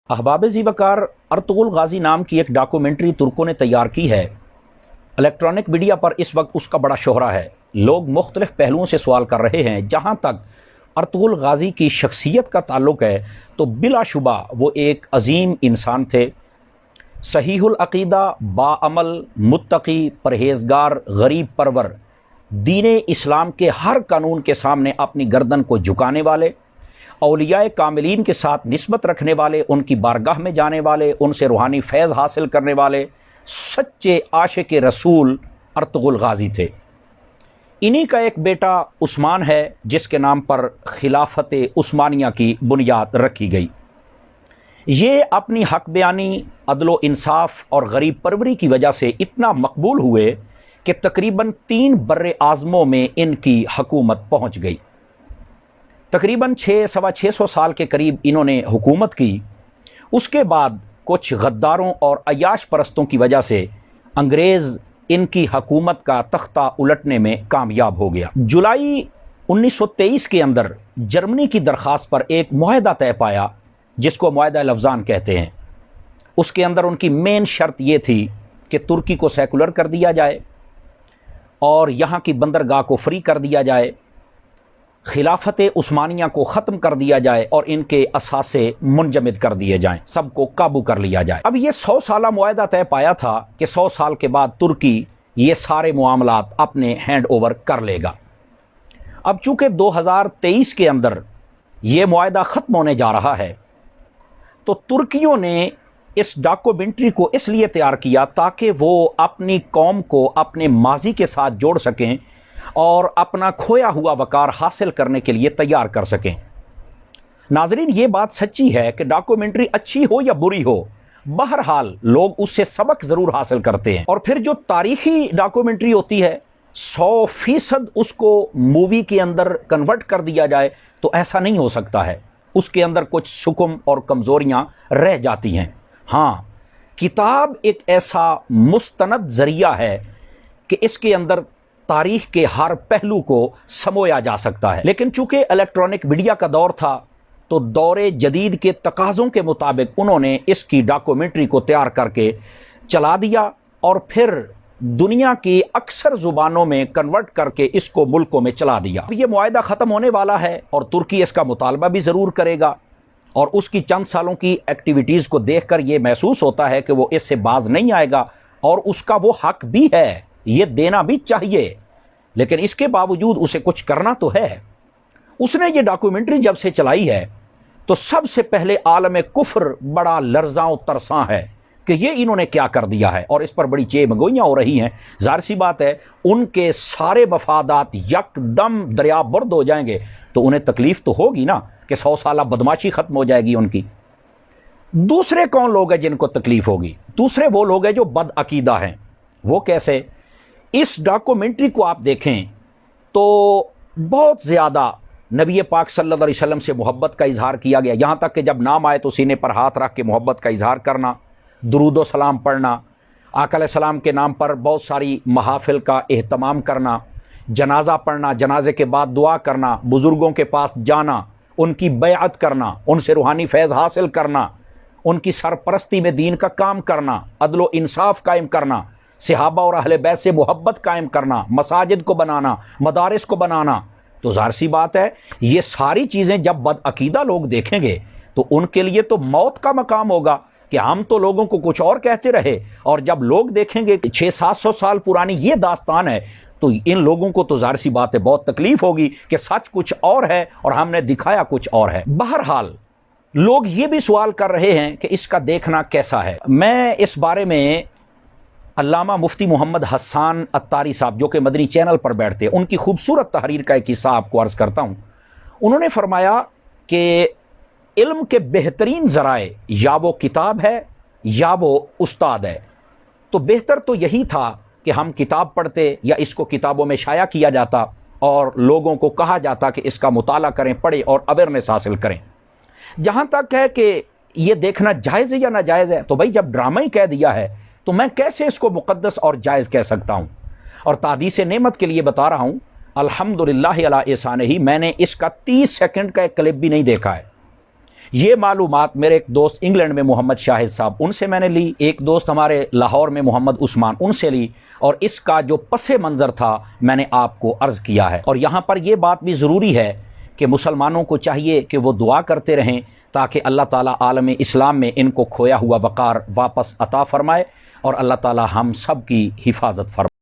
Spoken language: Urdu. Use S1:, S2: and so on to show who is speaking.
S1: احباب ذی وقار ارطغرل غازی نام کی ایک ڈاکومنٹری ترکوں نے تیار کی ہے۔ الیکٹرانک میڈیا پر اس وقت اس کا بڑا شہرہ ہے۔ لوگ مختلف پہلوؤں سے سوال کر رہے ہیں۔ جہاں تک ارطغرل غازی کی شخصیت کا تعلق ہے تو بلا شبہ وہ ایک عظیم انسان تھے، صحیح العقیدہ، باعمل، متقی، پرہیزگار، غریب پرور، دین اسلام کے ہر قانون کے سامنے اپنی گردن کو جھکانے والے، اولیاء کاملین کے ساتھ نسبت رکھنے والے، ان کی بارگاہ میں جانے والے، ان سے روحانی فیض حاصل کرنے والے سچے عاشق رسول ارطغرل غازی تھے۔ انہی کا ایک بیٹا عثمان ہے جس کے نام پر خلافت عثمانیہ کی بنیاد رکھی گئی۔ یہ اپنی حق بیانی، عدل و انصاف اور غریب پروری کی وجہ سے اتنا مقبول ہوئے کہ تقریباً 3 بر اعظموں میں ان کی حکومت پہنچ گئی۔ تقریباً 600 سال کے قریب انہوں نے حکومت کی۔ اس کے بعد کچھ غداروں اور عیاش پرستوں کی وجہ سے انگریز ان کی حکومت کا تختہ الٹنے میں کامیاب ہو گیا۔ جولائی 1923 کے اندر جرمنی کی درخواست پر ایک معاہدہ طے پایا جس کو معاہدہ لوزان کہتے ہیں۔ اس کے اندر ان کی مین شرط یہ تھی کہ ترکی کو سیکولر کر دیا جائے اور یہاں کی بندرگاہ کو فری کر دیا جائے، خلافت عثمانیہ کو ختم کر دیا جائے اور ان کے اثاثے منجمد کر دیے جائیں، سب کو قابو کر لیا جائے۔ اب یہ 100 سالہ معاہدہ طے پایا تھا کہ 100 سال کے بعد ترکی یہ سارے معاملات اپنے ہینڈ اوور کر لے گا۔ اب چونکہ 2023 کے اندر یہ معاہدہ ختم ہونے جا رہا ہے تو ترکیوں نے اس ڈاکومنٹری کو اس لیے تیار کیا تاکہ وہ اپنی قوم کو اپنے ماضی کے ساتھ جوڑ سکیں اور اپنا کھویا ہوا وقار حاصل کرنے کے لیے تیار کر سکیں۔ ناظرین، یہ بات سچی ہے کہ ڈاکومنٹری اچھی ہو یا بری ہو، بہرحال لوگ اس سے سبق ضرور حاصل کرتے ہیں۔ اور پھر جو تاریخی ڈاکومنٹری ہوتی ہے 100% اس کو مووی کے اندر کنورٹ کر دیا جائے تو ایسا نہیں ہو سکتا ہے، اس کے اندر کچھ سکم اور کمزوریاں رہ جاتی ہیں۔ ہاں، کتاب ایک ایسا مستند ذریعہ ہے کہ اس کے اندر تاریخ کے ہر پہلو کو سمویا جا سکتا ہے، لیکن چونکہ الیکٹرانک میڈیا کا دور تھا تو دور جدید کے تقاضوں کے مطابق انہوں نے اس کی ڈاکومنٹری کو تیار کر کے چلا دیا اور پھر دنیا کی اکثر زبانوں میں کنورٹ کر کے اس کو ملکوں میں چلا دیا۔ اب یہ معاہدہ ختم ہونے والا ہے اور ترکی اس کا مطالبہ بھی ضرور کرے گا، اور اس کی چند سالوں کی ایکٹیویٹیز کو دیکھ کر یہ محسوس ہوتا ہے کہ وہ اس سے باز نہیں آئے گا، اور اس کا وہ حق بھی ہے، یہ دینا بھی چاہیے، لیکن اس کے باوجود اسے کچھ کرنا تو ہے۔ اس نے یہ ڈاکومنٹری جب سے چلائی ہے تو سب سے پہلے عالم کفر بڑا لرزاں و ترساں ہے کہ یہ انہوں نے کیا کر دیا ہے، اور اس پر بڑی چیمگوئیاں ہو رہی ہیں۔ ظاہر سی بات ہے ان کے سارے مفادات یک دم دریا برد ہو جائیں گے تو انہیں تکلیف تو ہوگی نا کہ 100 سالہ بدماشی ختم ہو جائے گی ان کی۔ دوسرے کون لوگ ہیں جن کو تکلیف ہوگی؟ دوسرے وہ لوگ ہیں جو بد عقیدہ ہیں۔ وہ کیسے؟ اس ڈاکومنٹری کو آپ دیکھیں تو بہت زیادہ نبی پاک صلی اللہ علیہ وسلم سے محبت کا اظہار کیا گیا، یہاں تک کہ جب نام آئے تو سینے پر ہاتھ رکھ کے محبت کا اظہار کرنا، درود و سلام پڑھنا، آقا علیہ السلام کے نام پر بہت ساری محافل کا اہتمام کرنا، جنازہ پڑھنا، جنازے کے بعد دعا کرنا، بزرگوں کے پاس جانا، ان کی بیعت کرنا، ان سے روحانی فیض حاصل کرنا، ان کی سرپرستی میں دین کا کام کرنا، عدل و انصاف قائم کرنا، صحابہ اور اہل بیت سے محبت قائم کرنا، مساجد کو بنانا، مدارس کو بنانا۔ تو ظاہر سی بات ہے یہ ساری چیزیں جب بد عقیدہ لوگ دیکھیں گے تو ان کے لیے تو موت کا مقام ہوگا کہ ہم تو لوگوں کو کچھ اور کہتے رہے، اور جب لوگ دیکھیں گے 600-700 سال پرانی یہ داستان ہے تو ان لوگوں کو تو ظاہر سی بات ہے بہت تکلیف ہوگی کہ سچ کچھ اور ہے اور ہم نے دکھایا کچھ اور ہے۔ بہرحال لوگ یہ بھی سوال کر رہے ہیں کہ اس کا دیکھنا کیسا ہے۔ میں اس بارے میں علامہ مفتی محمد حسان عطاری صاحب جو کہ مدنی چینل پر بیٹھتے ہیں، ان کی خوبصورت تحریر کا ایک حصہ آپ کو عرض کرتا ہوں۔ انہوں نے فرمایا کہ علم کے بہترین ذرائع یا وہ کتاب ہے یا وہ استاد ہے، تو بہتر تو یہی تھا کہ ہم کتاب پڑھتے یا اس کو کتابوں میں شائع کیا جاتا اور لوگوں کو کہا جاتا کہ اس کا مطالعہ کریں، پڑھیں اور اویئرنیس حاصل کریں۔ جہاں تک ہے کہ یہ دیکھنا جائز ہے یا ناجائز ہے، تو بھائی جب ڈرامہ ہی کہہ دیا ہے تو میں کیسے اس کو مقدس اور جائز کہہ سکتا ہوں؟ اور تعدیث نعمت کے لیے بتا رہا ہوں، الحمدللہ علی احسانہ ہی، میں نے اس کا 30 سیکنڈ کا ایک کلپ بھی نہیں دیکھا ہے۔ یہ معلومات میرے ایک دوست انگلینڈ میں محمد شاہد صاحب ان سے میں نے لی، ایک دوست ہمارے لاہور میں محمد عثمان ان سے لی، اور اس کا جو پس منظر تھا میں نے آپ کو عرض کیا ہے۔ اور یہاں پر یہ بات بھی ضروری ہے کہ مسلمانوں کو چاہیے کہ وہ دعا کرتے رہیں تاکہ اللہ تعالیٰ عالم اسلام میں ان کو کھویا ہوا وقار واپس عطا فرمائے، اور اللہ تعالیٰ ہم سب کی حفاظت فرمائے۔